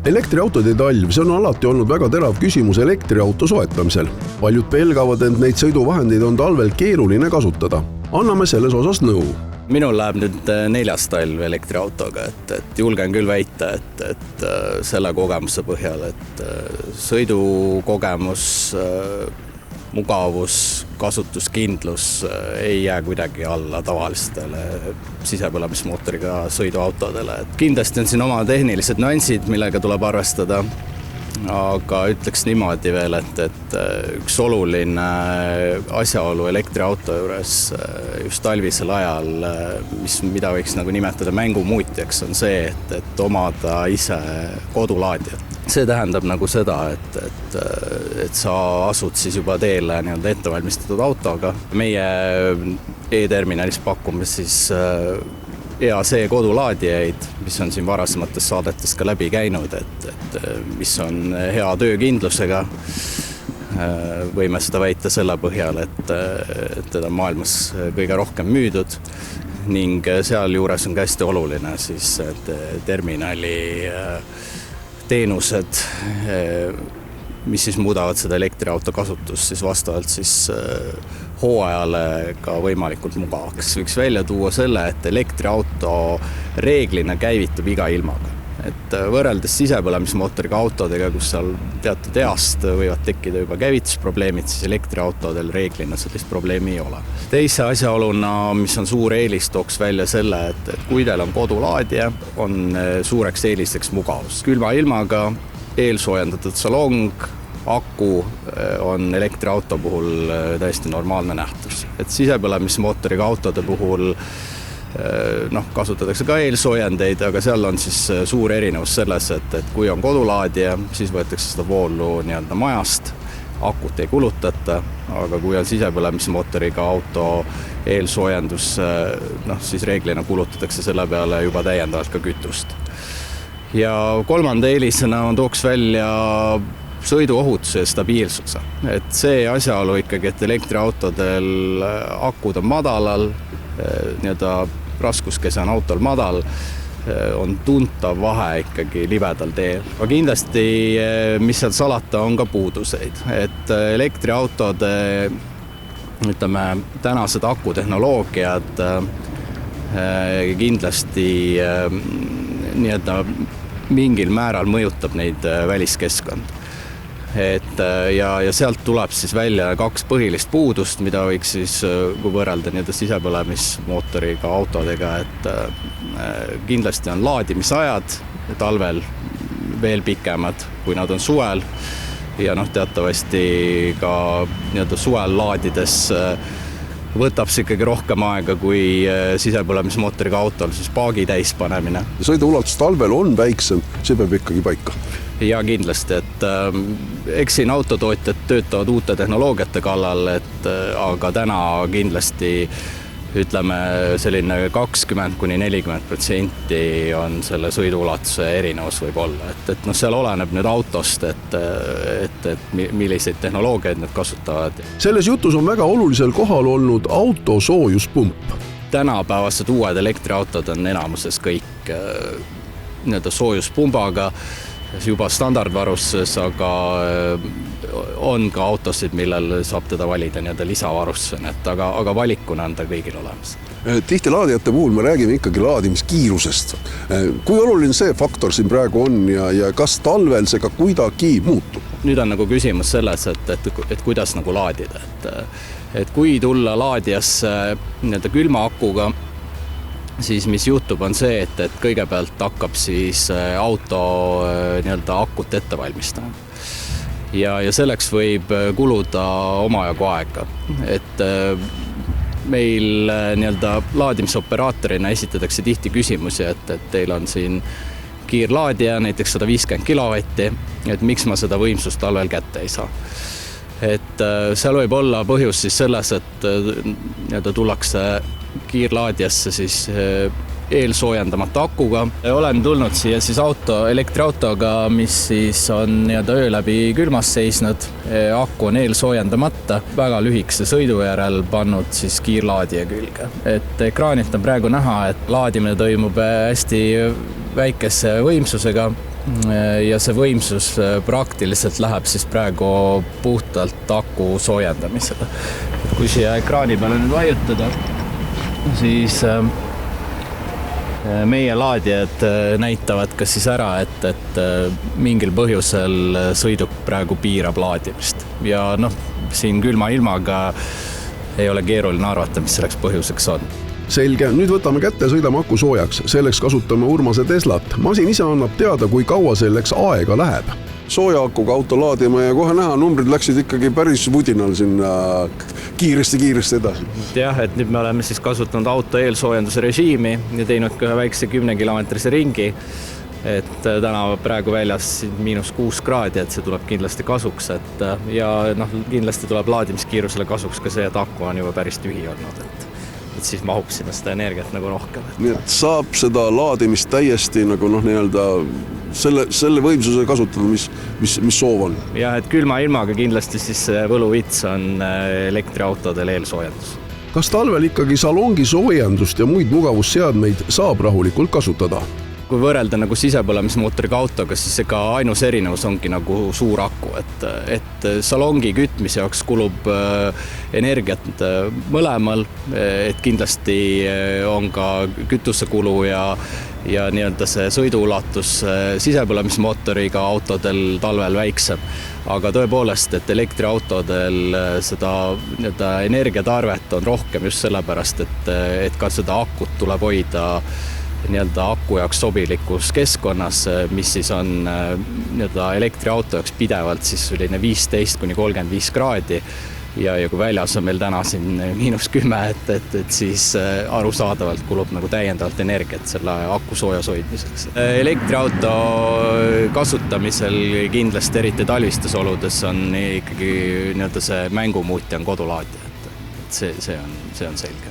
Elektriautode talv, see on alati olnud väga terav küsimus elektriauto soetamisel. Paljud pelgavad, et neid sõiduvahendeid on talvel keeruline kasutada. Anname selles osas nõu. Minul läheb nüüd 4. talv elektriautoga, et julgen küll väita, et selle kogemuse põhjal, et sõidukogemus, mugavus, kasutuskindlus ei jää kuidagi alla tavalistele sisepõlemismootoriga sõiduautodele. Kindlasti on siin oma tehnilised nüansid, millega tuleb arvestada, aga ütleks niimoodi veel, et üks oluline asjaolu elektriauto juures just talvisel ajal, mida võiks nagu nimetada mängumuutjaks, on see, et omada ise kodulaadijat. See tähendab nagu seda, et sa asud siis juba teele nii-öelda ettevalmistatud autoga. Meie e-terminalis pakume siis EAC kodulaadijaid, mis on siin varasemates saadetes ka läbi käinud, et mis on hea töökindlusega. Võime seda väita selle põhjal, et teda maailmas kõige rohkem müüdud ning seal juures on ka hästi oluline siis terminali teenused, mis siis muudavad seda elektriauto kasutust siis vastavalt siis hooajale ka võimalikult mugavaks. Võiks välja tuua selle, et elektriauto reeglina käivitub iga ilmaga. Et võrreldes sisepõlemismootoriga autodega, kus seal teatud east võivad tekkida juba käivitusprobleemid, siis elektriautodel reeglina sellist probleemi ei ole. Teise asjaoluna, mis on suur eelis, tooks välja selle, et kui teil on kodulaadija, on suureks eelisteks mugavus. Külma ilmaga, eelsoojendatud salong, aku on elektriauto puhul täiesti normaalne nähtus. Et sisepõlemismootoriga autode puhul kasutatakse ka eelsoojendeid, aga seal on siis suur erinevus selles, et kui on kodulaadija, siis võetakse seda voolu nii-öelda majast, akut ei kulutata, aga kui on sisepõlemismootoriga auto eelsoojendus, siis reeglina kulutatakse selle peale juba täiendavalt ka kütust. Ja kolmanda eelisena tooks välja sõiduohutuse ja stabiilsuse. Et see asjaolu ikkagi, et elektriautodel akud on madalal, nii-öelda raskuskese on autol madal, on tuntav vahe ikkagi libedal teel. Aga kindlasti, mis seal salata, on ka puuduseid. Et elektriautode, ütleme, tänased akutehnoloogiad kindlasti nii-öelda mingil määral mõjutab neid väliskeskkond. Ja sealt tuleb siis välja 2 põhilist puudust, mida võiks siis võrrelda nii-öelda sisepõlemismootoriga autodega, et kindlasti on laadimisajad talvel veel pikemad, kui nad on suvel ja teatavasti ka nii-öelda suvel laadides võtab see ikkagi rohkem aega kui sisepõlemismootoriga autol siis paagi täis panemine. Sõiduulatus talvel on väiksem, see peab ikkagi paika. Ja kindlasti, et eks siin autotootjad töötavad uute tehnoloogiate kallal, aga täna kindlasti ütleme selline 20–40% on selle sõiduulatuse erinevus võib olla. Et seal oleneb nüüd autost, et milliseid tehnoloogiaid need kasutavad. Selles jutus on väga olulisel kohal olnud auto soojuspump. Tänapäevased uued elektriautod on enamuses kõik nii-öelda soojuspumbaga, juba standardvarustus, aga on ka autosid, millel saab teda valida nii-öelda lisavarustusena, aga valikuna on ta kõigil olemas. Tihti laadijate puhul me räägime ikkagi laadimiskiirusest. Kui oluline see faktor siin praegu on ja kas talvel see ka kuidagi muutub? Nüüd on nagu küsimus selles, et kuidas nagu laadida. Et kui tulla laadijasse nii-öelda külma akuga, siis mis juhtub on see, et kõigepealt hakkab siis auto nii-öelda akut ette valmistama. Ja selleks võib kuluda omajagu aega. Et meil nii-öelda laadimisoperaatorina esitatakse tihti küsimusi, et teil on siin kiirlaadija, näiteks 150 kilovatti, et miks ma seda võimsust talvel kätte ei saa. Et seal võib olla põhjus siis selles, et nii-öelda tullakse kiirlaadijasse siis eelsoojendamata akuga. Olen tulnud siia siis elektriautoga, mis siis on nii-öelda öö läbi külmas seisnud. Aku on eelsoojendamata, väga lühikese sõidu järel pannud siis kiirlaadija külge. Et ekraanilt on praegu näha, et laadimine toimub hästi väikese võimsusega ja see võimsus praktiliselt läheb siis praegu puhtalt aku soojendamisele. Kui siia ekraani peale nüüd vajutada, siis meie laadijad näitavad ka siis ära, et mingil põhjusel sõiduk praegu piirab laadimist. Ja siin külma ilmaga ei ole keeruline arvata, mis selleks põhjuseks on. Selge, nüüd võtame kätte ja sõidame aku soojaks. Selleks kasutame Urmase Teslat. Masin ise annab teada, kui kaua selleks aega läheb. Sooja akuga auto laadima ja kohe näha, numbrid läksid ikkagi päris vudinal sinna kiiresti edasi. Jah, et nüüd me oleme siis kasutanud auto eelsoojenduse režiimi ja teinud ka ühe väikse 10-kilomeetrise ringi. Et täna praegu väljas -6 kraadi, et see tuleb kindlasti kasuks. Ja kindlasti tuleb laadimiskiirusele kasuks ka see, et aku on juba päris tühi olnud. Et siis mahub sinna seda energiat nagu rohkem. Nii et saab seda laadimist täiesti nagu selle võimsuse kasutada, mis soov on. Jah, et külma ilmaga kindlasti siis võluvits on elektriautodel eelsoojendus. Kas talvel ikkagi salongi soojendust ja muid mugavusseadmeid saab rahulikult kasutada? Kui võrrelda nagu sisepõlemismootoriga autoga, siis ega ainus erinevus ongi nagu suur aku, et salongi kütmise jaoks kulub energiat mõlemal, et kindlasti on ka kütusekulu ja nii-öelda see sõiduulatus sisepõlemismootoriga autodel talvel väiksem. Aga tõepoolest, et elektriautodel seda energiatarvet on rohkem just sellepärast, et ka seda akut tuleb hoida aku jaoks sobilikus keskkonnas, mis siis on elektriauto jaoks pidevalt siis selline 15–35 kraadi ja kui väljas on meil täna siin -10, et siis arusaadavalt kulub nagu täiendavalt energiat selle aku soojas hoidmiseks. Elektriauto kasutamisel kindlasti eriti talvistes oludes on ikkagi see mängumuutja on kodulaadija, et see on selge.